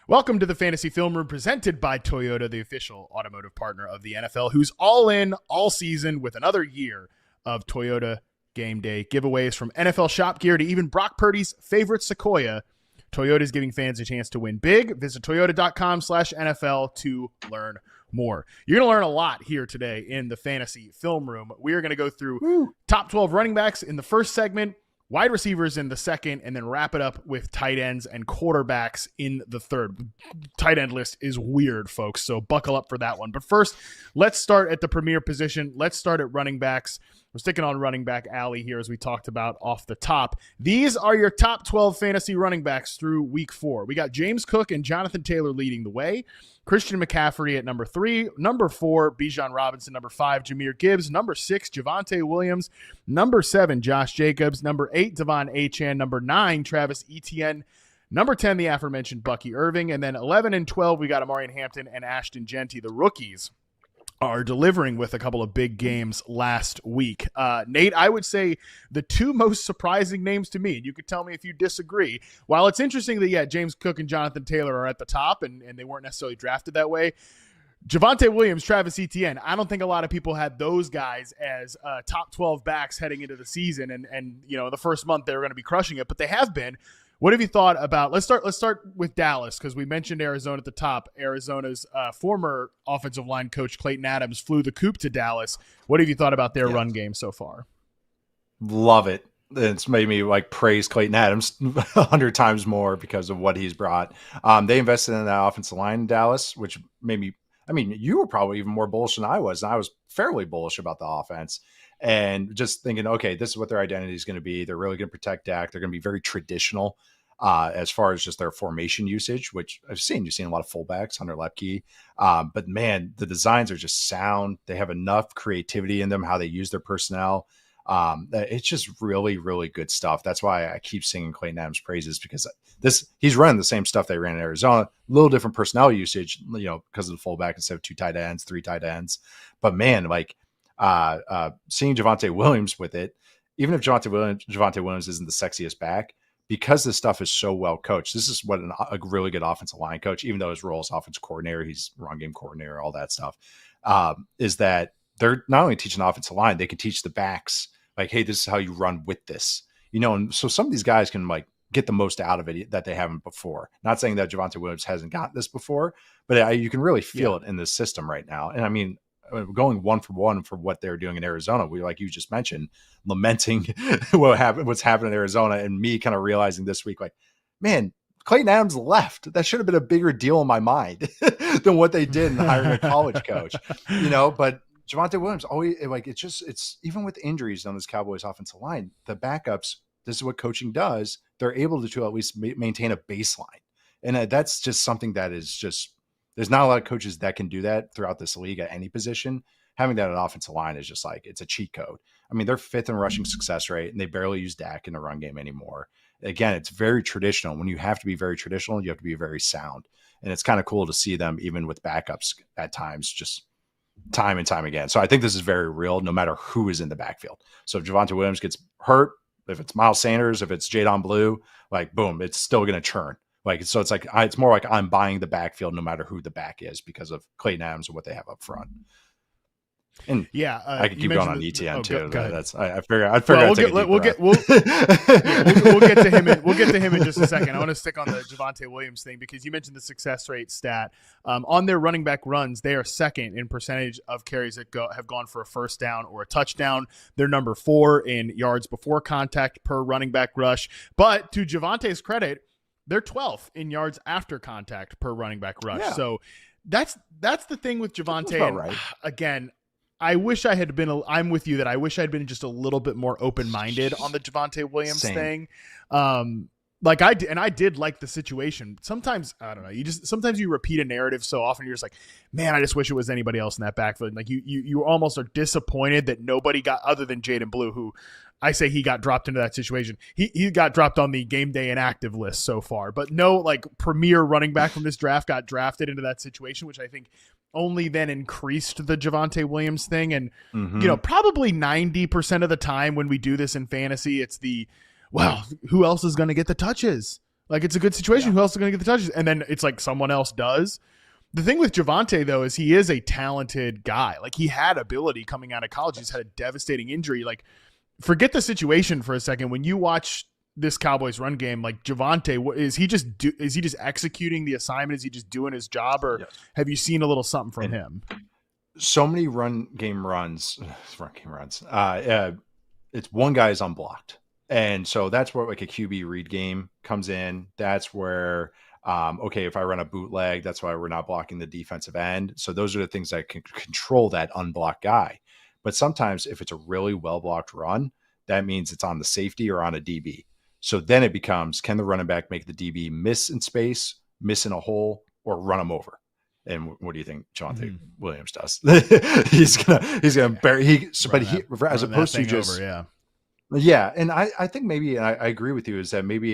Welcome to the Fantasy Film Room presented by Toyota, the official automotive partner of the NFL, who's all in all season with another year of Toyota Game Day giveaways from NFL shop gear to even Brock Purdy's favorite Sequoia. Toyota is giving fans a chance to win big. Visit toyota.com/NFL to learn more. You're going to learn a lot here today in the Fantasy Film Room. We are going to go through top 12 running backs in the first segment, wide receivers in the second, and then wrap it up with tight ends and quarterbacks in the third. Tight end list is weird, folks, so buckle up for that one. But first, let's start at the premier position. Let's start at running backs. We're sticking on running back alley here as we talked about off the top. These are your top 12 fantasy running backs through week 4. We got James Cook and Jonathan Taylor leading the way. Christian McCaffrey at number 3. Number 4, Bijan Robinson. Number 5, Jahmyr Gibbs. Number 6, Javonte Williams. Number 7, Josh Jacobs. Number 8, Devon Achane. Number 9, Travis Etienne. Number 10, the aforementioned Bucky Irving. And then 11 and 12, we got Amarian Hampton and Ashton Genty, the rookies, are delivering with a couple of big games last week. Nate, I would say the two most surprising names to me, and you could tell me if you disagree, while it's interesting that, James Cook and Jonathan Taylor are at the top and they weren't necessarily drafted that way, Javonte Williams, Travis Etienne, I don't think a lot of people had those guys as top 12 backs heading into the season. And the first month they were going to be crushing it, but they have been. What have you thought about? Let's start with Dallas, because we mentioned Arizona at the top. Arizona's former offensive line coach Clayton Adams flew the coop to Dallas. What have you thought about their run game so far? Love it. It's made me praise Clayton Adams 100 times more because of what he's brought. They invested in that offensive line in Dallas, which made me. You were probably even more bullish than I was, and I was fairly bullish about the offense. And just thinking, okay, this is what their identity is going to be. They're really going to protect Dak. They're going to be very traditional as far as just their formation usage, which You've seen a lot of fullbacks under Lepke. But man, the designs are just sound. They have enough creativity in them, how they use their personnel. It's just really, really good stuff. That's why I keep singing Clayton Adams praises, because he's running the same stuff they ran in Arizona, a little different personnel usage, because of the fullback instead of 2 tight ends, 3 tight ends. But man, seeing Javonte Williams with it, even if Javonte Williams isn't the sexiest back, because this stuff is so well coached, this is what a really good offensive line coach, even though his role is offensive coordinator, he's run game coordinator, all that stuff, is that they're not only teaching the offensive line, they can teach the backs, hey, this is how you run with this, and so some of these guys can get the most out of it that they haven't before. Not saying that Javonte Williams hasn't got this before, but you can really feel it in this system right now. And going 1-for-1 for what they're doing in Arizona, we, like you just mentioned, lamenting what's happened in Arizona, and me kind of realizing this week, man, Clayton Adams left. That should have been a bigger deal in my mind than what they did in hiring a college coach, But Javonte Williams always it's even with injuries on this Cowboys offensive line, the backups, this is what coaching does. They're able to at least maintain a baseline. And that's just something that is just, there's not a lot of coaches that can do that throughout this league at any position. Having that at offensive line is just it's a cheat code. They're 5th in rushing success rate, and they barely use Dak in the run game anymore. Again, it's very traditional. When you have to be very traditional, you have to be very sound. And it's kind of cool to see them even with backups at times, just time and time again. So I think this is very real, no matter who is in the backfield. So if Javonte Williams gets hurt, if it's Miles Sanders, if it's Jadon Blue, boom, it's still going to churn. So it's more I'm buying the backfield no matter who the back is because of Clayton Adams and what they have up front. And I could keep going on ETN too. I figure we'll get to him. We'll get to him in just a second. I want to stick on the Javonte Williams thing because you mentioned the success rate stat. On their running back runs, they are second in percentage of carries that have gone for a first down or a touchdown. They're number 4 in yards before contact per running back rush. But to Javonte's credit, they're 12th in yards after contact per running back rush. Yeah. So that's the thing with Javonte. Right. Again, I wish I had been. I'm with you that I wish I'd been just a little bit more open-minded on the Javonte Williams thing. I did like the situation. Sometimes I don't know. Sometimes you repeat a narrative so often you're just like, man, I just wish it was anybody else in that backfield. You almost are disappointed that nobody got other than Jadon Blue, who I say he got dropped into that situation. He got dropped on the game day inactive list so far, but no premier running back from this draft got drafted into that situation, which I think only then increased the Javonte Williams thing. And, probably 90% of the time when we do this in fantasy, it's who else is going to get the touches? Like, it's a good situation. Who else is going to get the touches? And then it's like someone else does. The thing with Javonte, though, is he is a talented guy. Like, he had ability coming out of college. He's had a devastating injury. Like, forget the situation for a second. When you watch this Cowboys run game, like Javonte, is he just executing the assignment? Is he just doing his job, or have you seen a little something from him? So many run game runs. It's one guy is unblocked, and so that's where like a QB read game comes in. That's where okay, if I run a bootleg, that's why we're not blocking the defensive end. So those are the things that can control that unblocked guy. But sometimes if it's a really well blocked run, that means it's on the safety or on a DB. So then it becomes, can the running back make the DB miss in space, miss in a hole, or run him over? And what do you think Javonte Williams does? he's gonna bury as opposed to just and I think maybe, and I agree with you, is that maybe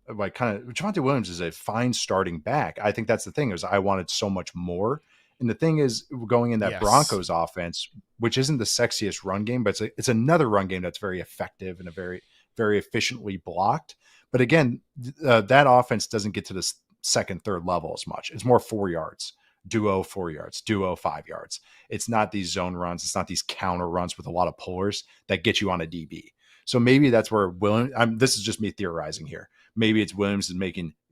Javonte Williams is a fine starting back. I think that's the thing, is I wanted so much more. And the thing is, going in that Broncos offense, which isn't the sexiest run game, but it's another run game that's very effective and a very, very efficiently blocked. But again, that offense doesn't get to the second, third level as much. It's more 4 yards, duo 4 yards, duo 5 yards. It's not these zone runs. It's not these counter runs with a lot of pullers that get you on a DB. So maybe that's where this is just me theorizing here. Maybe it's Williams is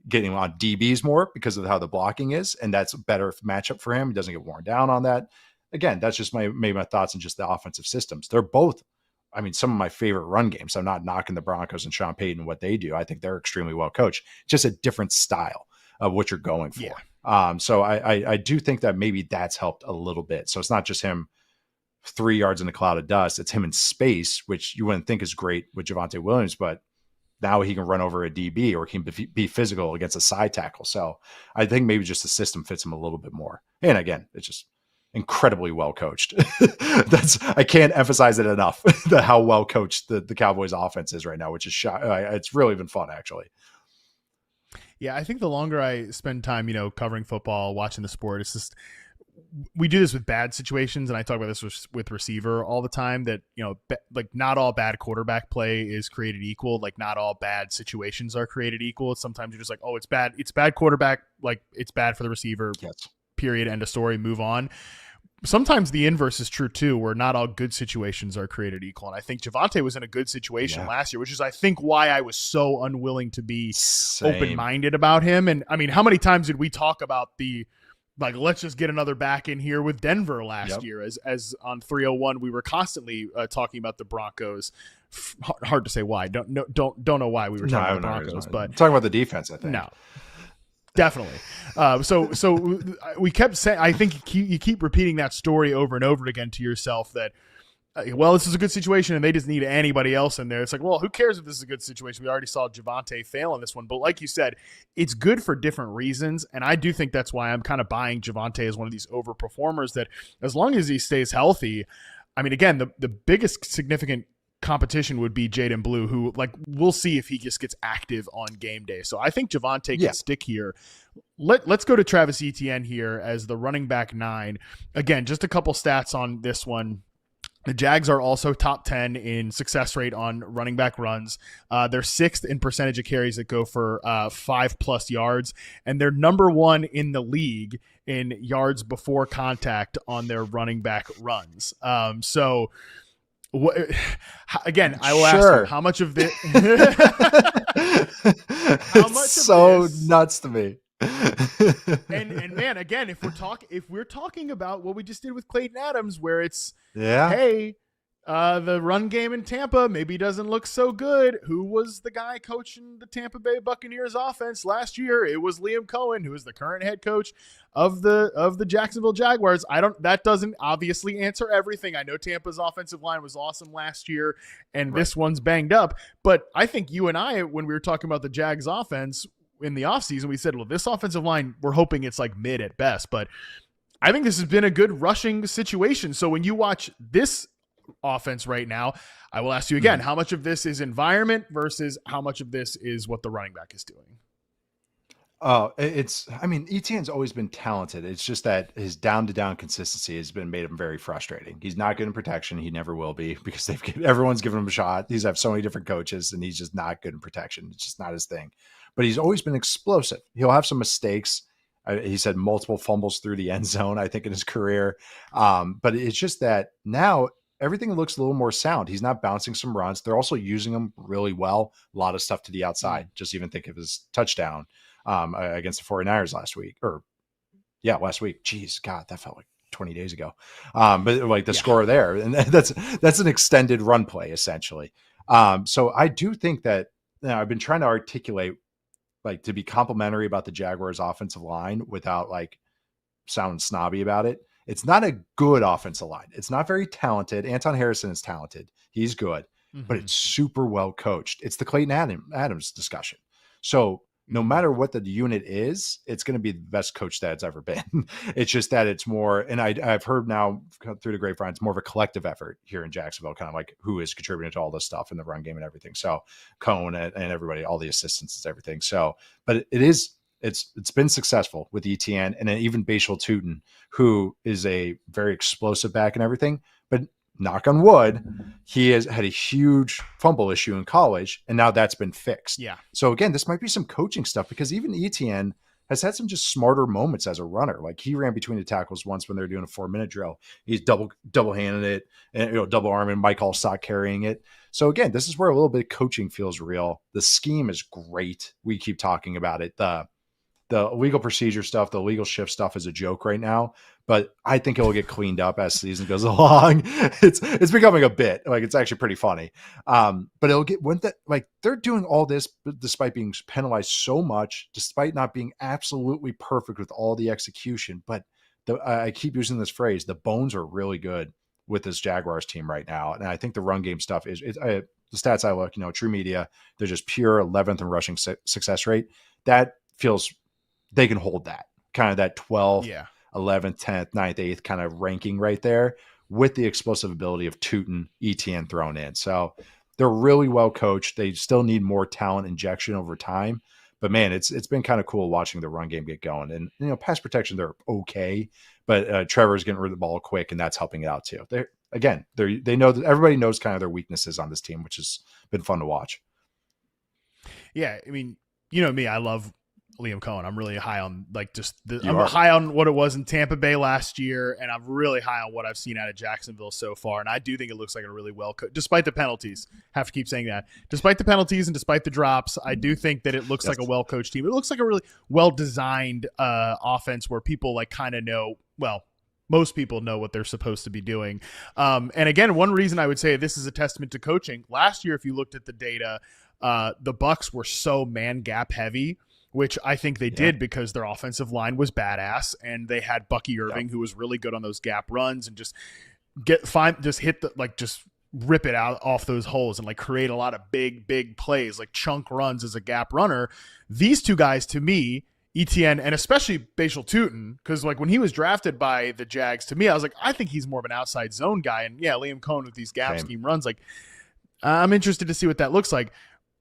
getting on DBs more because of how the blocking is, and that's a better matchup for him. He doesn't get worn down on that. Again, that's just my thoughts on just the offensive systems. They're both, some of my favorite run games. I'm not knocking the Broncos and Sean Payton and what they do. I think they're extremely well coached. Just a different style of what you're going for. Yeah. So I do think that maybe that's helped a little bit. So it's not just him 3 yards in a cloud of dust. It's him in space, which you wouldn't think is great with Javonte Williams, but now he can run over a DB or he can be physical against a side tackle. So I think maybe just the system fits him a little bit more. And again, it's just incredibly well coached. I can't emphasize it enough, how well coached the Cowboys offense is right now, which is it's really been fun, actually. Yeah, I think the longer I spend time, covering football, watching the sport, it's just, we do this with bad situations, and I talk about this with receiver all the time, that, like, not all bad quarterback play is created equal. Like, not all bad situations are created equal. Sometimes you're just like, oh, it's bad quarterback. Like, it's bad for the receiver. Yes. Period. End of story. Move on. Sometimes the inverse is true too, where not all good situations are created equal. And I think Javonte was in a good situation last year, which is, I think, why I was so unwilling to be open-minded about him. And how many times did we talk about let's just get another back in here with Denver last year, as on 301, we were constantly talking about the Broncos. Hard to say why. Don't know why we were talking about the Broncos, but talking about the defense, I think. No. Definitely. So we kept saying, I think you keep repeating that story over and over again to yourself that, this is a good situation and they just need anybody else in there. It's like, well, who cares if this is a good situation? We already saw Javonte fail on this one. But like you said, it's good for different reasons. And I do think that's why I'm kind of buying Javonte as one of these overperformers, that as long as he stays healthy, again, the biggest significant competition would be Jaden Blue, who, like, we'll see if he just gets active on game day. So I think Javonte can stick here. Let's go to Travis Etienne here as the running back 9. Again, just a couple stats on this one. The Jags are also top 10 in success rate on running back runs. They're 6th in percentage of carries that go for 5+ yards, and they're number 1 in the league in yards before contact on their running back runs. Again, I will ask you, how much of this? Nuts to me. and man, again, if we're talking about what we just did with Clayton Adams, where it's hey, the run game in Tampa maybe doesn't look so good. Who was the guy coaching the Tampa Bay Buccaneers offense last year? It was Liam Cohen, who is the current head coach of the Jacksonville Jaguars. That doesn't obviously answer everything. I know Tampa's offensive line was awesome last year, and this one's banged up. But I think you and I, when we were talking about the Jags offense in the offseason, we said, well, this offensive line, we're hoping it's like mid at best. But I think this has been a good rushing situation. So when you watch this offense right now, I will ask you again, how much of this is environment versus how much of this is what the running back is doing? Etienne's always been talented. It's just that his down-to-down consistency has made him very frustrating. He's not good in protection. He never will be, because everyone's given him a shot. He's have so many different coaches, and he's just not good in protection. It's just not his thing. but he's always been explosive. He'll have some mistakes. He said multiple fumbles through the end zone, I think, in his career. But it's just that now everything looks a little more sound. He's not bouncing some runs. They're also using him really well. A lot of stuff to the outside. Just even think of his touchdown against the 49ers last week. Last week. Jeez, God, that felt like 20 days ago. But like the score there, and that's an extended run play, essentially. So I do think that I've been trying to articulate like to be complimentary about the Jaguars offensive line without like sounding snobby about it. It's not a good offensive line. It's not very talented. Anton Harrison is talented. He's good, but it's super well coached. It's the Clayton Adams discussion. So no matter what the unit is, it's going to be the best coach that it's ever been. It's just that it's more, and I've heard now through the grapevine, it's more of a collective effort here in Jacksonville, kind of like who is contributing to all this stuff in the run game and everything. So Cone and everybody, all the assistants and everything. So, but it's been successful with ETN and then even Bashal Tootin, who is a very explosive back and everything, but knock on wood, he has had a huge fumble issue in college, and now that's been fixed. Yeah. So again, this might be some coaching stuff because even ETN has had some just smarter moments as a runner. Like he ran between the tackles once when they were doing a 4-minute drill. He's double handed it and double arming Mike Allstock carrying it. So again, this is where a little bit of coaching feels real. The scheme is great. We keep talking about it. The legal procedure stuff, the legal shift stuff is a joke right now, but I think it will get cleaned up as the season goes along. It's becoming a bit like it's actually pretty funny. But it'll get they're doing all this despite being penalized so much, despite not being absolutely perfect with all the execution. But I keep using this phrase, the bones are really good with this Jaguars team right now. And I think the run game stuff the stats I look, True Media, they're just pure 11th in rushing success rate. That feels they can hold that kind of that 12th, 11th, 10th, 9th, 8th kind of ranking right there with the explosive ability of Tootin, ETN thrown in. So they're really well coached. They still need more talent injection over time, but man, it's been kind of cool watching the run game get going. And, pass protection, they're okay, but Trevor's getting rid of the ball quick and that's helping it out too. They know that everybody knows kind of their weaknesses on this team, which has been fun to watch. Yeah. I mean, you know me, I love Liam Cohen. I'm really high on high on what it was in Tampa Bay last year, and I'm really high on what I've seen out of Jacksonville so far. And I do think it looks like a really well coached, despite the penalties. Have to keep saying that. Despite the penalties and despite the drops, I do think that it looks like a well coached team. It looks like a really well designed offense where people like kind of know. Well, most people know what they're supposed to be doing. And again, one reason I would say this is a testament to coaching. Last year, if you looked at the data, the Bucs were so man gap heavy, which I think they did because their offensive line was badass and they had Bucky Irving, who was really good on those gap runs and just rip it out off those holes and like create a lot of big plays, like chunk runs as a gap runner. These two guys, to me, ETN and especially Bashal Tootin, because like when he was drafted by the Jags, to me, I was like, I think he's more of an outside zone guy. And Liam Cohen with these gap scheme runs, like I'm interested to see what that looks like.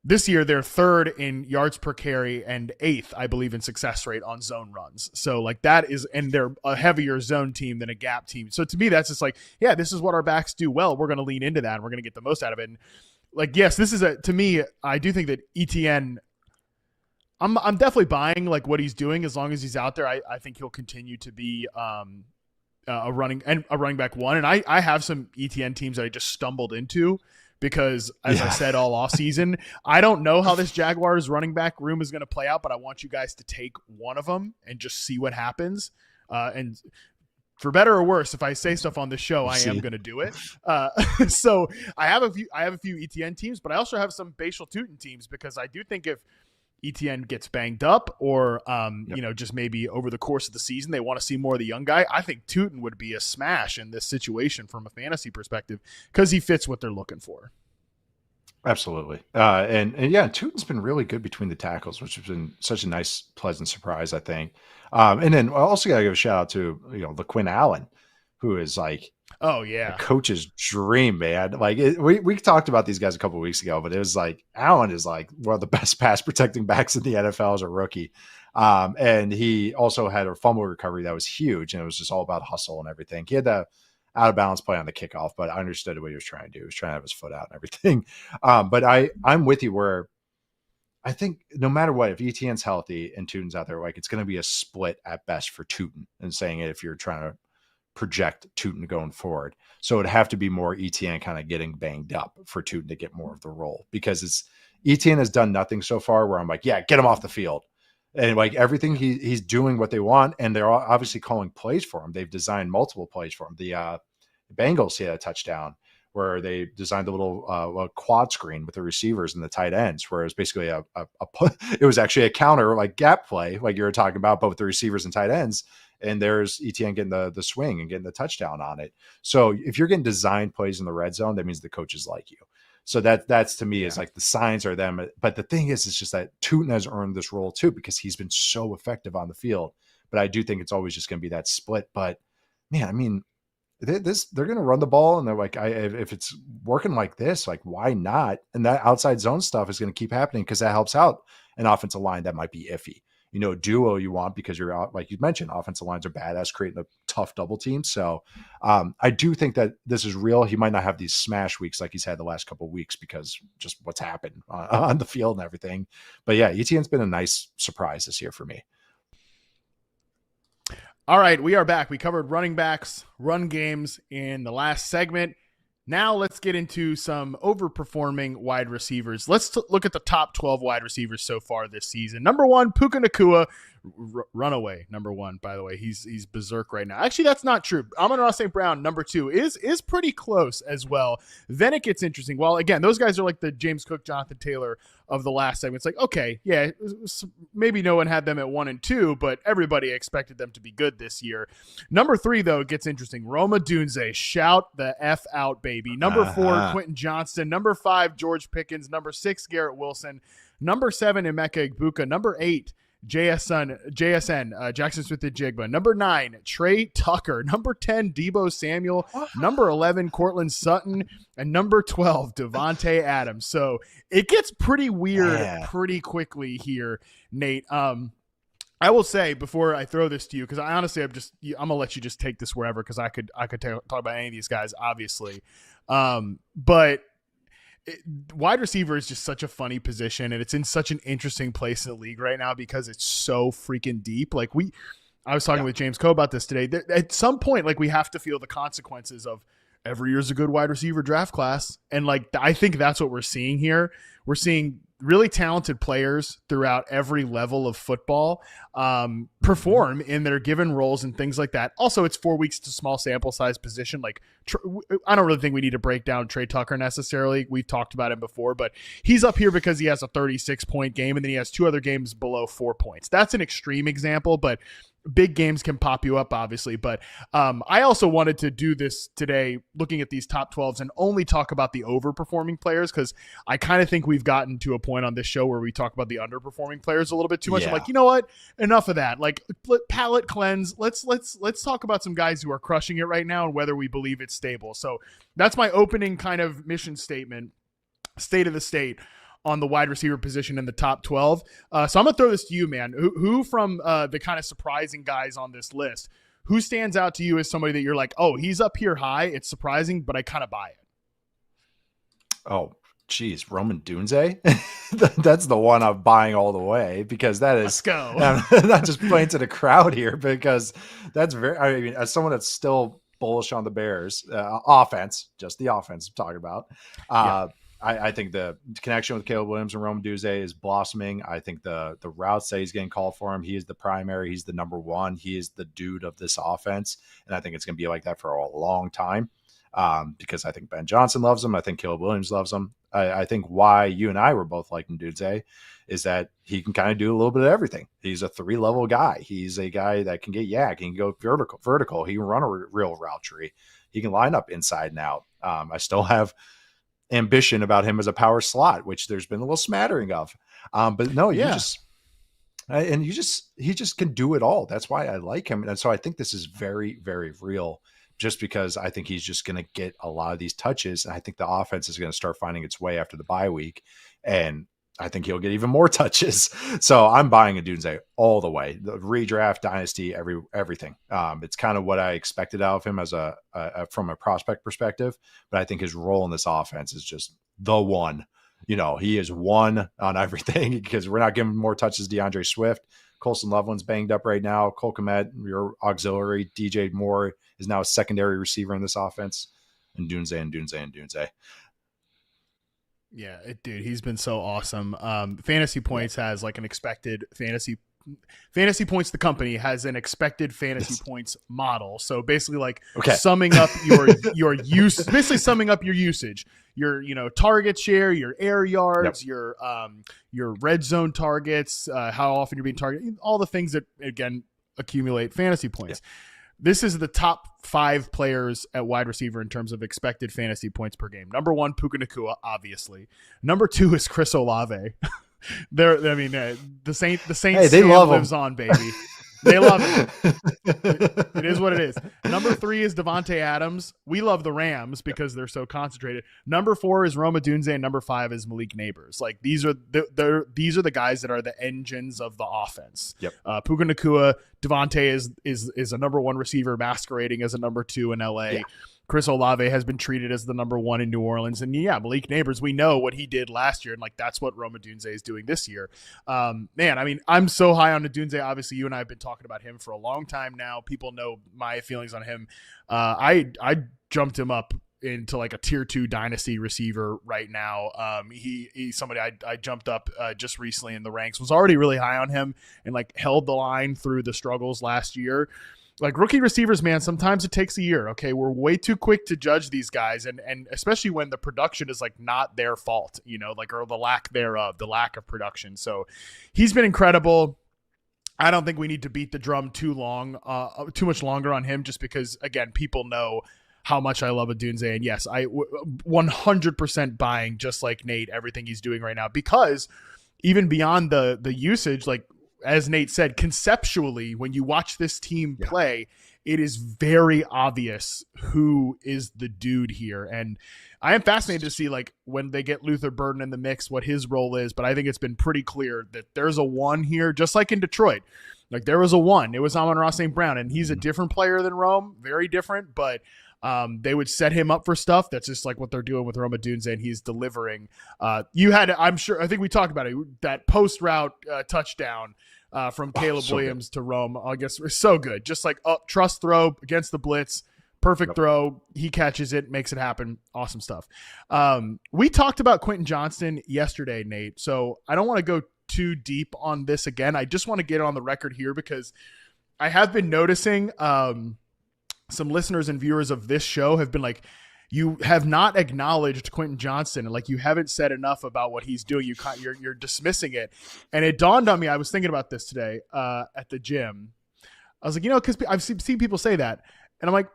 This year, they're third in yards per carry and eighth, I believe, in success rate on zone runs. So like that is, and they're a heavier zone team than a gap team. So to me, that's just like, this is what our backs do well. We're going to lean into that and we're going to get the most out of it. And like, yes, this is to me, I do think that ETN, I'm definitely buying like what he's doing as long as he's out there. I think he'll continue to be a running back one. And I have some ETN teams that I just stumbled into. Because, as I said all offseason, I don't know how this Jaguars running back room is going to play out, but I want you guys to take one of them and just see what happens. And for better or worse, if I say stuff on the show, I am going to do it. So I have a few ETN teams, but I also have some Bashal Tootin teams because I do think if ETN gets banged up or, just maybe over the course of the season, they want to see more of the young guy. I think Tootin would be a smash in this situation from a fantasy perspective because he fits what they're looking for. Absolutely. Tootin's been really good between the tackles, which has been such a nice, pleasant surprise, I think. And then I also got to give a shout out to, LaQuinn Allen, who is like, a coach's dream, man. Like we talked about these guys a couple of weeks ago, but it was like Allen is like one of the best pass protecting backs in the NFL as a rookie. And he also had a fumble recovery that was huge, and it was just all about hustle and everything. He had that out of balance play on the kickoff, but I understood what he was trying to do. He was trying to have his foot out and everything. But I'm with you where I think no matter what, if ETN's healthy and Tutin's out there, like it's going to be a split at best for Tutin, and saying it if you're trying to project Tutin going forward. So it'd have to be more ETN kind of getting banged up for Tutin to get more of the role, because ETN has done nothing so far where I'm like, yeah, get him off the field. And like everything he's doing what they want. And they're obviously calling plays for him. They've designed multiple plays for him. The Bengals had a touchdown where they designed a little quad screen with the receivers and the tight ends, where it was basically it was actually a counter, like gap play, like you were talking about, but with the receivers and tight ends. And there's ETN getting the swing and getting the touchdown on it. So if you're getting design plays in the red zone, that means the coaches like you. So that's to me is like the signs are them. But the thing is, it's just that Tutin has earned this role too, because he's been so effective on the field. But I do think it's always just going to be that split. But man, I mean, they're going to run the ball, and they're like, if it's working like this, like why not? And that outside zone stuff is going to keep happening because that helps out an offensive line that might be iffy. Duo you want, because you're out, like you mentioned, offensive lines are badass, creating a tough double team. So I do think that this is real. He might not have these smash weeks like he's had the last couple of weeks because just what's happened on the field and everything. But yeah, ETN's been a nice surprise this year for me. All right, we are back. We covered running backs, run games in the last segment. Now let's get into some overperforming wide receivers. Let's look at the top 12 wide receivers so far this season. Number 1, Puka Nacua, runaway number 1, by the way. He's berserk right now. Actually, that's not true. Amon-Ra St. Brown, number 2, is pretty close as well. Then it gets interesting. Well, again, those guys are like the James Cook, Jonathan Taylor of the last segment. It's like, okay, yeah, maybe no one had them at 1 and 2, but everybody expected them to be good this year. Number 3, though, it gets interesting. Rome Odunze, shout the F out, baby. Number 4, Quentin Johnston. Number 5, George Pickens. Number 6, Garrett Wilson. Number 7, Emeka Egbuka. Number 8, JSN, Jackson Smith-Njigba. Number 9, Trey Tucker. Number 10, Deebo Samuel. Number 11, Cortland Sutton. And number 12, Devontae Adams. So it gets pretty weird pretty quickly here, Nate. I will say before I throw this to you, because I honestly I'm gonna let you just take this wherever, because I could talk about any of these guys, obviously, but wide receiver is just such a funny position, and it's in such an interesting place in the league right now because it's so freaking deep. Like I was talking with James Coe about this today. At some point, like we have to feel the consequences of every year's a good wide receiver draft class, and like I think that's what we're seeing here. We're seeing really talented players throughout every level of football perform in their given roles and things like that. Also, it's 4 weeks to small sample size position. Like I don't really think we need to break down Trey Tucker necessarily. We've talked about him before, but he's up here because he has a 36-point game, and then he has 2 other games below 4 points. That's an extreme example, but big games can pop you up, obviously. But I also wanted to do this today, looking at these top 12s and only talk about the overperforming players, because I kind of think we've gotten to a point on this show where we talk about the underperforming players a little bit too much. I'm like, you know what? Enough of that. Like, palate cleanse. Let's talk about some guys who are crushing it right now and whether we believe it's stable. So that's my opening kind of mission statement, state of the state on the wide receiver position in the top 12. So I'm going to throw this to you, man. Who from the kind of surprising guys on this list, who stands out to you as somebody that you're like, oh, he's up here high, it's surprising, but I kind of buy it? Oh, geez, Roman Dunze? That's the one I'm buying all the way, because that is, let's go. I'm not just playing to the crowd here, because that's I mean, as someone that's still bullish on the Bears offense, just the offense I'm talking about, I think the connection with Caleb Williams and Rome Odunze is blossoming. I think the routes that he's getting called for him, he is the primary. He's the number 1. He is the dude of this offense. And I think it's going to be like that for a long time because I think Ben Johnson loves him. I think Caleb Williams loves him. I think why you and I were both liking Odunze is that he can kind of do a little bit of everything. He's a 3-level guy. He's a guy that can get yak. He can go vertical. He can run a real route tree. He can line up inside and out. I still have ambition about him as a power slot, which there's been a little smattering of. But no, he just can do it all. That's why I like him. And so I think this is very, very real, just because I think he's just going to get a lot of these touches. And I think the offense is going to start finding its way after the bye week. And I think he'll get even more touches. So I'm buying Odunze all the way. The redraft, dynasty, everything. It's kind of what I expected out of him as from a prospect perspective. But I think his role in this offense is just the one. he is one on everything because we're not giving more touches to DeAndre Swift. Colson Loveland's banged up right now. Cole Kmet, your auxiliary. DJ Moore is now a secondary receiver in this offense. And Dunze. Yeah, dude, he's been so awesome. Fantasy Points has like an expected Fantasy Points, the company has an expected fantasy points model. So basically like summing up your use, basically summing up your usage, your, target share, your air yards, your red zone targets, how often you're being targeted, all the things that again accumulate fantasy points. This is the top 5 players at wide receiver in terms of expected fantasy points per game. Number 1, Puka Nacua, obviously. Number 2 is Chris Olave. The Saints hey, they love lives on, baby. They love it. It is what it is. Number 3 is Devontae Adams. We love the Rams because they're so concentrated. Number 4 is Roma Dunze, and number 5 is Malik Neighbors. Like these are the guys that are the engines of the offense. Puka Nacua, Devontae is a number 1 receiver masquerading as a number 2 in LA. Chris Olave has been treated as the number 1 in New Orleans. And Malik Neighbors, we know what he did last year. And like, that's what Roma Dunze is doing this year. I'm so high on Dunze. Obviously, you and I have been talking about him for a long time now. People know my feelings on him. I jumped him up into like a tier 2 dynasty receiver right now. He's somebody I jumped up just recently in the ranks, was already really high on him and like held the line through the struggles last year. Like rookie receivers, man, sometimes it takes a year. Okay, we're way too quick to judge these guys, and especially when the production is like not their fault, or the lack thereof, the lack of production. So he's been incredible. I don't think we need to beat the drum too much longer on him, just because again, people know how much I love Dunze, and yes, I 100% buying, just like Nate, everything he's doing right now, because even beyond the usage, like, as Nate said, conceptually, when you watch this team play, it is very obvious who is the dude here. And I am fascinated to see, like, when they get Luther Burden in the mix, what his role is. But I think it's been pretty clear that there's a 1 here, just like in Detroit. Like, there was a 1. It was Amon-Ra St. Brown, and he's a different player than Rome, very different. But they would set him up for stuff. That's just like what they're doing with Roma Dunze, and he's delivering. I think we talked about it, that post route touchdown from Caleb Williams to Rome. I guess it's so good. Just like trust throw against the blitz, perfect throw. He catches it, makes it happen. Awesome stuff. We talked about Quentin Johnston yesterday, Nate. So I don't want to go too deep on this again. I just want to get it on the record here because I have been noticing some listeners and viewers of this show have been like, you have not acknowledged Quentin Johnston, and like you haven't said enough about what he's doing. You're dismissing it, and it dawned on me. I was thinking about this today at the gym. I was like, because I've seen people say that, and I'm like,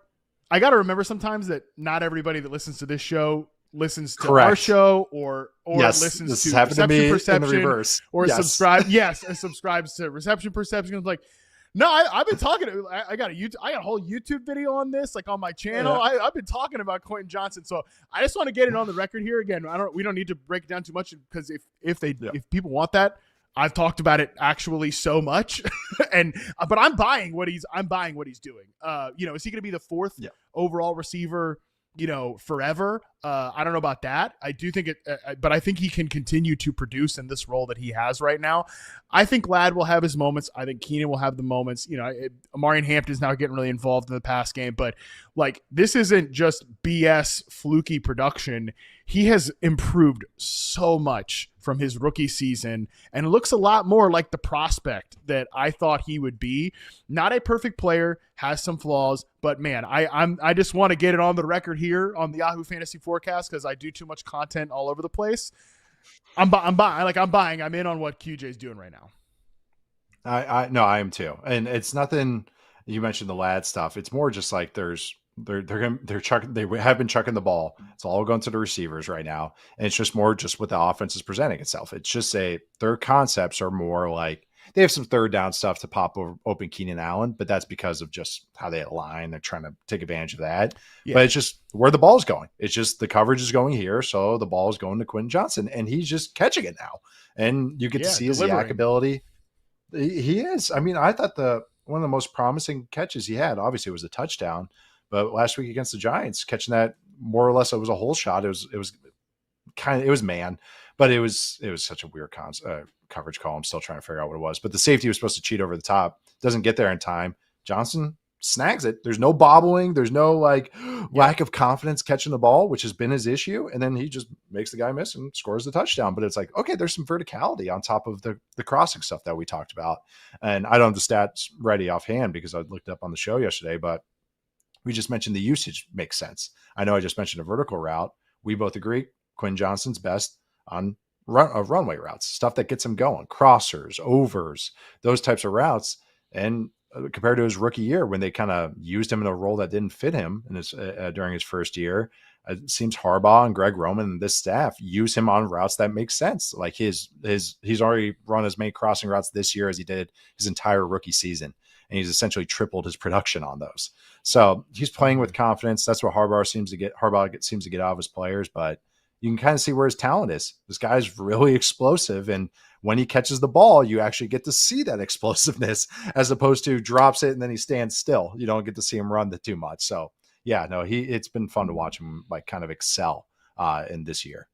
I got to remember sometimes that not everybody that listens to this show listens to our show or listens to Reception Perception or subscribes to Reception Perception. It's like, no, I've been talking. I got a whole YouTube video on this, like on my channel. I've been talking about Quentin Johnston, so I just want to get it on the record here. Again, we don't need to break it down too much because if people want that, I've talked about it actually so much, but I'm buying what he's doing. Is he going to be the 4th overall receiver? Forever. I don't know about that. I do think but I think he can continue to produce in this role that he has right now. I think Ladd will have his moments. I think Keenan will have the moments. Amarian Hampton's now getting really involved in the pass game, but like, this isn't just BS fluky production. He has improved so much from his rookie season and looks a lot more like the prospect that I thought he would be. Not a perfect player, has some flaws, but man, I just want to get it on the record here on the Yahoo Fantasy Forecast because I do too much content all over the place. I'm buying. I'm in on what QJ's doing right now. I am too, and it's nothing. You mentioned the Ladd stuff. It's more just like they have been chucking the ball. It's all going to the receivers right now, and it's just more just what the offense is presenting itself. It's just their concepts are more like they have some third down stuff to pop open Keenan Allen, but that's because of just how they align. They're trying to take advantage of that. Yeah. But it's just where the ball is going. It's just the coverage is going here, so the ball is going to Quentin Johnston, and he's just catching it now. And you get to see his yak ability. He is. I mean, I thought one of the most promising catches he had, obviously, was a touchdown. But last week against the Giants, catching that more or less, it was a hole shot. It was man. But it was such a weird coverage call. I'm still trying to figure out what it was. But the safety was supposed to cheat over the top, doesn't get there in time. Johnson snags it. There's no bobbling. There's no lack of confidence catching the ball, which has been his issue. And then he just makes the guy miss and scores the touchdown. But it's like, okay, there's some verticality on top of the crossing stuff that we talked about. And I don't have the stats ready offhand because I looked up on the show yesterday, but we just mentioned the usage makes sense. I know I just mentioned a vertical route. We both agree Quinn Johnson's best on runway routes, stuff that gets him going, crossers, overs, those types of routes. And compared to his rookie year, when they kind of used him in a role that didn't fit him in his during his first year, it seems Harbaugh and Greg Roman and this staff use him on routes that make sense. Like he's already run as many crossing routes this year as he did his entire rookie season, and he's essentially tripled his production on those. So he's playing with confidence. That's what Harbaugh seems to get out of his players, but you can kind of see where his talent is. This guy's really explosive, and when he catches the ball, you actually get to see that explosiveness as opposed to drops it and then he stands still. You don't get to see him run too much. So yeah, no, it's been fun to watch him kind of excel in this year.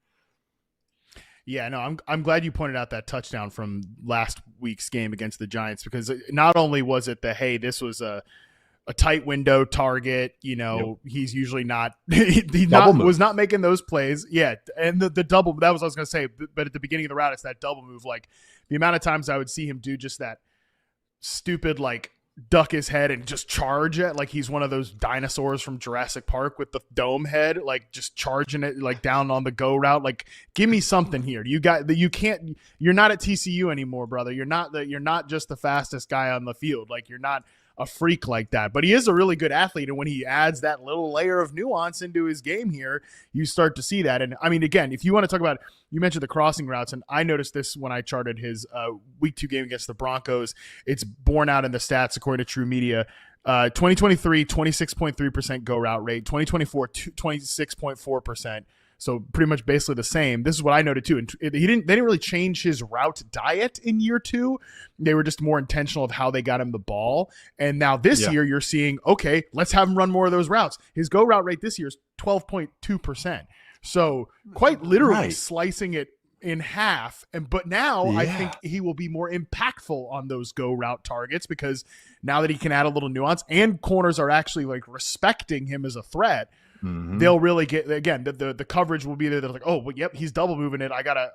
Yeah, no, I'm glad you pointed out that touchdown from last week's game against the Giants, because not only was it this was a tight window target, he's usually not, was not making those plays. Yeah. And the double, that was what I was going to say, but at the beginning of the route, it's that double move. Like the amount of times I would see him do just that stupid, duck his head and just charge it. Like he's one of those dinosaurs from Jurassic Park with the dome head, just charging it down on the go route. Like, give me something here. You're not at TCU anymore, brother. You're not just the fastest guy on the field. Like you're not a freak like that, but he is a really good athlete. And when he adds that little layer of nuance into his game here, you start to see that. And I mean, again, if you want to talk about, you mentioned the crossing routes, and I noticed this when I charted his week 2 game against the Broncos. It's borne out in the stats according to True Media. 2023, 26.3% go route rate, 2024, 26.4%. So pretty much basically the same. This is what I noted too. And they didn't really change his route diet in year 2. They were just more intentional of how they got him the ball. And now this year you're seeing, okay, let's have him run more of those routes. His go route rate this year is 12.2%. So quite literally slicing it in half. But now I think he will be more impactful on those go route targets, because now that he can add a little nuance and corners are actually respecting him as a threat. Mm-hmm. They'll really get, again, the coverage will be there. They're like, oh, well, yep, he's double moving it. I gotta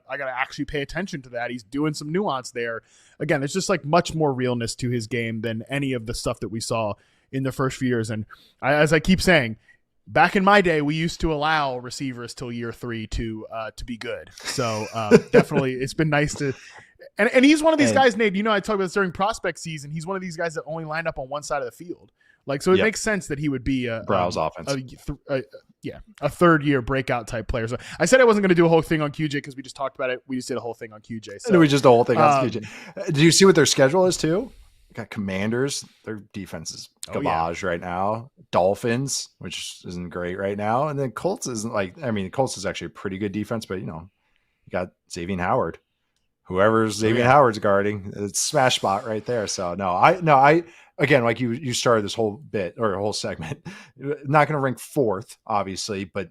actually pay attention to that. He's doing some nuance there. Again, there's just much more realness to his game than any of the stuff that we saw in the first few years. And as I keep saying, back in my day, we used to allow receivers till year 3 to be good. So definitely, it's been nice to. And he's one of these guys, Nate. I talked about this during prospect season. He's one of these guys that only lined up on one side of the field. So it makes sense that he would be a browse offense. A third-year breakout type player. So I said I wasn't going to do a whole thing on QJ because we just talked about it. We just did a whole thing on QJ. So we just did a whole thing on QJ. Do you see what their schedule is too? Got Commanders. Their defense is garbage right now. Dolphins, which isn't great right now, and then Colts isn't Colts is actually a pretty good defense, but you got Xavier Howard. Whoever's Xavier Howard's guarding, it's smash spot right there. So I again, you started this whole bit or whole segment, not going to rank 4th, obviously, but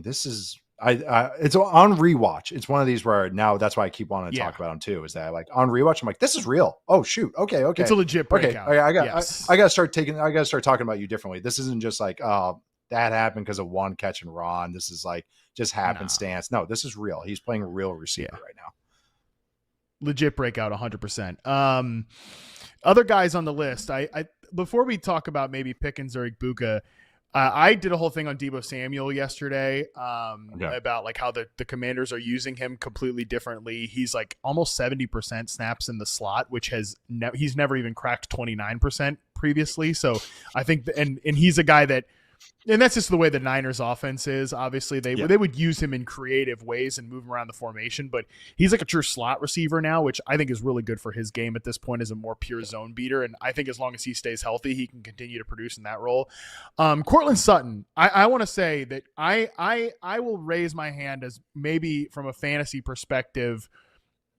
this is it's on rewatch. It's one of these where now that's why I keep wanting to talk about him too. Is that on rewatch? I'm like, this is real. Oh shoot, okay, it's a legit breakout. Okay, I got to start talking about you differently. This isn't just that happened because of one catch and run. This is just happenstance. No, this is real. He's playing a real receiver right now. Legit breakout, 100%. Other guys on the list, I before we talk about maybe Pickens or Igbuka, I did a whole thing on Deebo Samuel yesterday about how the Commanders are using him completely differently. He's almost 70% snaps in the slot, which he's never even cracked 29% previously. So I think, and he's a guy that, and that's just the way the Niners offense is. Obviously, they would use him in creative ways and move him around the formation, but he's a true slot receiver now, which I think is really good for his game at this point as a more pure zone beater. And I think as long as he stays healthy, he can continue to produce in that role. Courtland Sutton, I want to say that I will raise my hand as maybe from a fantasy perspective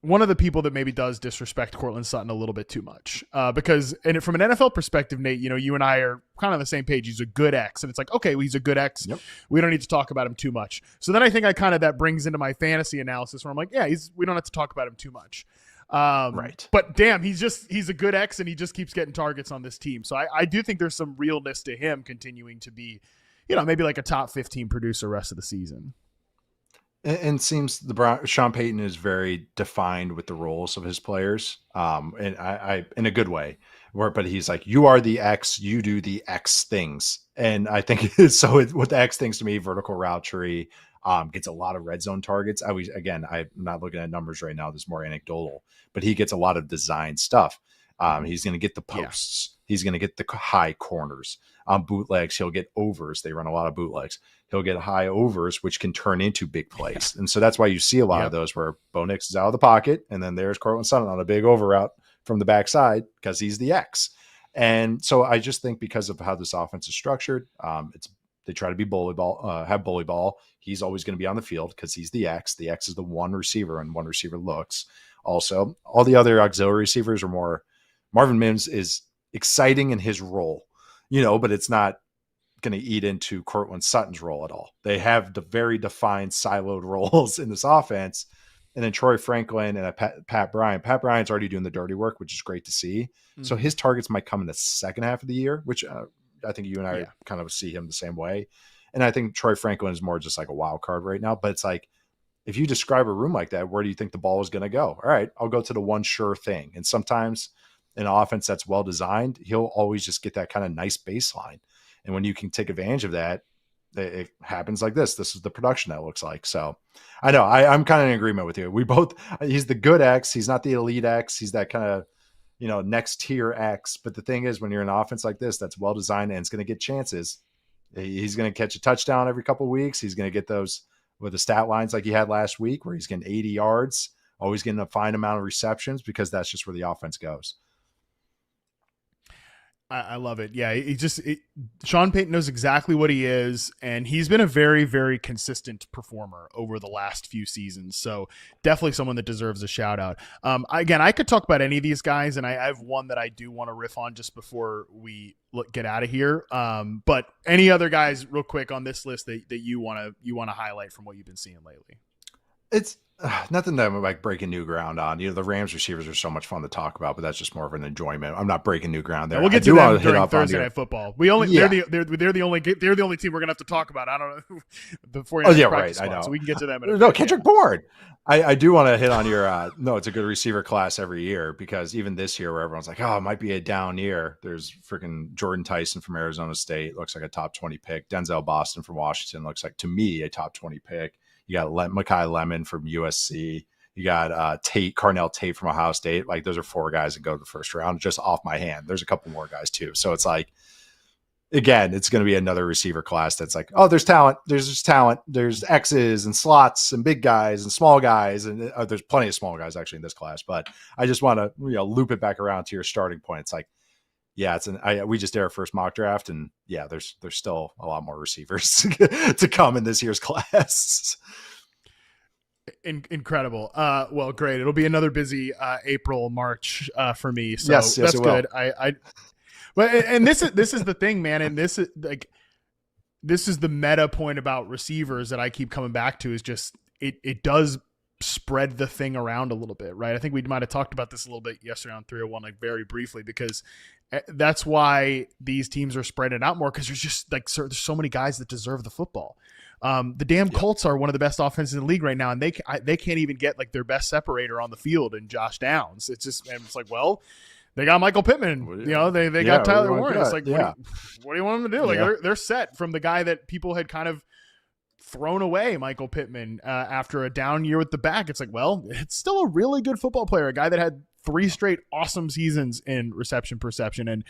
one of the people that maybe does disrespect Cortland Sutton a little bit too much, because from an NFL perspective, Nate, you and I are kind of on the same page. He's a good X, and it's like, okay, well, he's a good X. Yep. We don't need to talk about him too much. So then I think that brings into my fantasy analysis where I'm like, yeah, we don't have to talk about him too much. Right. But damn, he's a good X, and he just keeps getting targets on this team. So I do think there's some realness to him continuing to be, maybe like a top 15 producer rest of the season. And seems Sean Payton is very defined with the roles of his players, and I in a good way. But he's like, you are the X, you do the X things, and I think with the X things to me, vertical route tree gets a lot of red zone targets. I'm not looking at numbers right now. This is more anecdotal, but he gets a lot of design stuff. He's going to get the posts. Yeah. He's going to get the high corners. Bootlegs, he'll get overs. They run a lot of bootlegs. He'll get high overs, which can turn into big plays. Yeah. And so that's why you see a lot of those where Bo Nix is out of the pocket, and then there's Cortland Sutton on a big over route from the backside because he's the X. And so I just think because of how this offense is structured, they try to be have bully ball. He's always going to be on the field because he's the X. The X is the one receiver, and one receiver looks. Also, all the other auxiliary receivers are more. Marvin Mims is exciting in his role, but it's not going to eat into Cortland Sutton's role at all. They have the very defined siloed roles in this offense. And then Troy Franklin and Pat Bryant. Pat Bryant's already doing the dirty work, which is great to see. Mm-hmm. So his targets might come in the second half of the year, which I think you and I kind of see him the same way. And I think Troy Franklin is more just like a wild card right now. But it's like, if you describe a room like that, where do you think the ball is going to go? All right, I'll go to the one sure thing. And sometimes in an offense that's well designed, he'll always just get that kind of nice baseline. And when you can take advantage of that, it happens like this. This is the production that looks like. So I know I'm kind of in agreement with you. He's the good X. He's not the elite X. He's that kind of, next tier X. But the thing is, when you're in an offense like this, that's well designed and it's going to get chances. He's going to catch a touchdown every couple of weeks. He's going to get those with the stat lines like he had last week, where he's getting 80 yards, always getting a fine amount of receptions, because that's just where the offense goes. I love it. Yeah, Sean Payton knows exactly what he is, and he's been a very, very consistent performer over the last few seasons. So definitely someone that deserves a shout out. Again, I could talk about any of these guys, and I have one that I do want to riff on just before we get out of here. But any other guys, real quick, on this list that you want to highlight from what you've been seeing lately? It's nothing that I'm like breaking new ground on. The Rams receivers are so much fun to talk about, but that's just more of an enjoyment. I'm not breaking new ground there. We'll get to them during Thursday Night Football. They're the only team we're gonna have to talk about. I don't know the 49ers practice squad, I know. So we can get to them. Kendrick Bourne. I do want to hit on your. No, it's a good receiver class every year, because even this year, where everyone's like, oh, it might be a down year. There's freaking Jordan Tyson from Arizona State, looks like a top 20 pick. Denzel Boston from Washington looks like, to me, a top 20 pick. You got Mekhi Lemon from USC. You got Carnell Tate from Ohio State. Like, those are four guys that go to the first round just off my hand. There's a couple more guys too. So it's like, again, it's going to be another receiver class that's like, oh, there's talent. There's just talent. There's X's and slots and big guys and small guys. And there's plenty of small guys actually in this class. But I just want to loop it back around to your starting point. It's like, yeah, we just did our first mock draft, and yeah, there's still a lot more receivers to come in this year's class. Incredible. Well, great. It'll be another busy April, March for me. So yes, that's good. And this is the thing, man. And this is the meta point about receivers that I keep coming back to, is just it does spread the thing around a little bit, right? I think we might have talked about this a little bit yesterday on 301, like very briefly, because that's why these teams are spreading out more, because there's just like there's so many guys that deserve the football. The damn Colts are one of the best offenses in the league right now, and they can't even get like their best separator on the field in Josh Downs. It's like, well, they got Michael Pittman, they got Tyler Warren. It's like, what do you want them to do? Like they're set from the guy that people had kind of thrown away, Michael Pittman, after a down year with the back. It's like, well, it's still a really good football player, a guy that had 3 straight awesome seasons in reception perception. And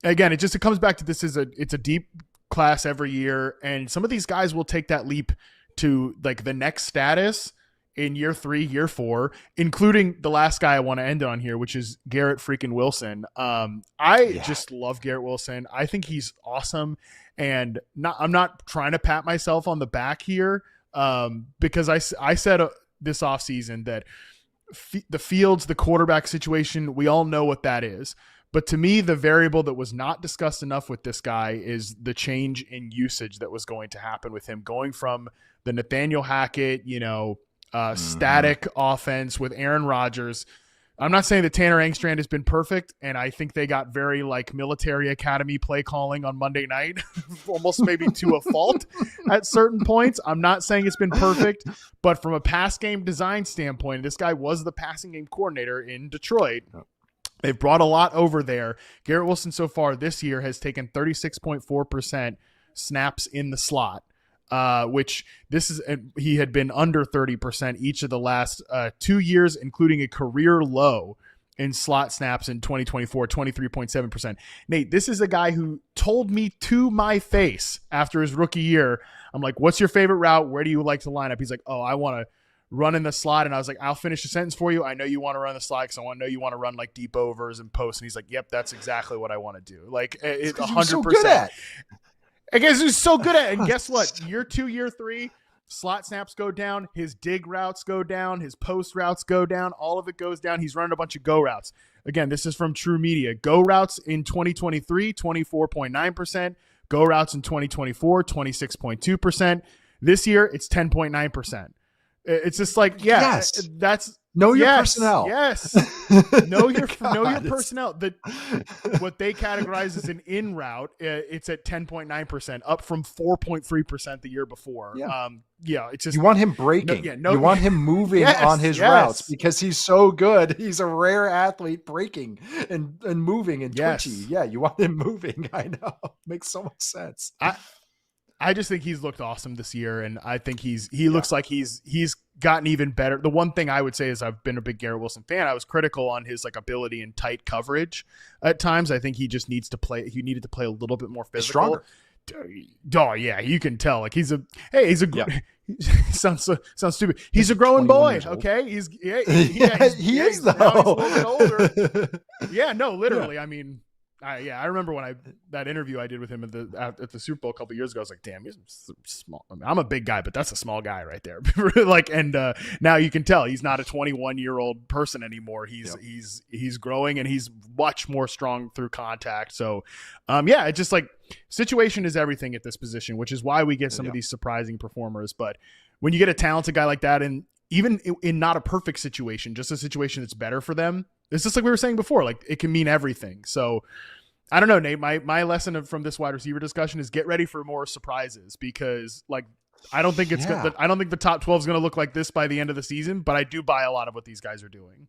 again, it comes back to it's a deep class every year, and some of these guys will take that leap to like the next status in year 3, year 4, including the last guy I want to end on here, which is Garrett freaking Wilson. Just love Garrett Wilson. I think he's awesome, and I'm not trying to pat myself on the back here, because I said this offseason that the Fields, the quarterback situation, we all know what that is. But to me, the variable that was not discussed enough with this guy is the change in usage that was going to happen with him, going from the Nathaniel Hackett, static offense with Aaron Rodgers. I'm not saying that Tanner Engstrand has been perfect, and I think they got very military academy play calling on Monday night, almost maybe to a fault at certain points. I'm not saying it's been perfect, but from a pass game design standpoint, this guy was the passing game coordinator in Detroit. They've brought a lot over there. Garrett Wilson so far this year has taken 36.4% snaps in the slot. He had been under 30% each of the last 2 years, including a career low in slot snaps in 2024, 23.7%. Nate, this is a guy who told me to my face after his rookie year, I'm like, what's your favorite route? Where do you like to line up? He's like, I want to run in the slot. And I was like, I'll finish the sentence for you. I know you want to run the slot because I know you want to run deep overs and posts. And he's like, yep, that's exactly what I want to do. It's 100%. So good at. I guess he's so good at it. And guess what? Year 2, year 3, slot snaps go down. His dig routes go down. His post routes go down. All of it goes down. He's running a bunch of go routes. Again, this is from True Media. Go routes in 2023, 24.9%. Go routes in 2024, 26.2%. This year, it's 10.9%. It's just that's know your personnel. Yes, know your personnel. What they categorize as an in route, it's at 10.9%, up from 4.3% the year before. It's just you want him breaking. You want him moving on his routes because he's so good. He's a rare athlete, breaking and moving and twitchy. Yeah, you want him moving. I know, makes so much sense. I just think he's looked awesome this year, and I think he looks like he's gotten even better. The one thing I would say is I've been a big Garrett Wilson fan. I was critical on his ability in tight coverage at times. I think he just needed to play a little bit more physical. Stronger. Yeah, you can tell. Sounds stupid. He's a growing boy. Okay, he is though. Now he's a little bit older. Yeah, no, literally. Yeah. I mean. I remember when that interview I did with him at the Super Bowl a couple of years ago. I was like, damn, he's small. I mean, I'm a big guy, but that's a small guy right there. Now you can tell he's not a 21-year-old person anymore. He's growing and he's much more strong through contact. So, it's just situation is everything at this position, which is why we get some of these surprising performers. But when you get a talented guy like that, and even in not a perfect situation, just a situation that's better for them, it's just like we were saying before, it can mean everything. So I don't know, Nate, my lesson from this wide receiver discussion is get ready for more surprises because I don't think I don't think the top 12 is going to look like this by the end of the season, but I do buy a lot of what these guys are doing.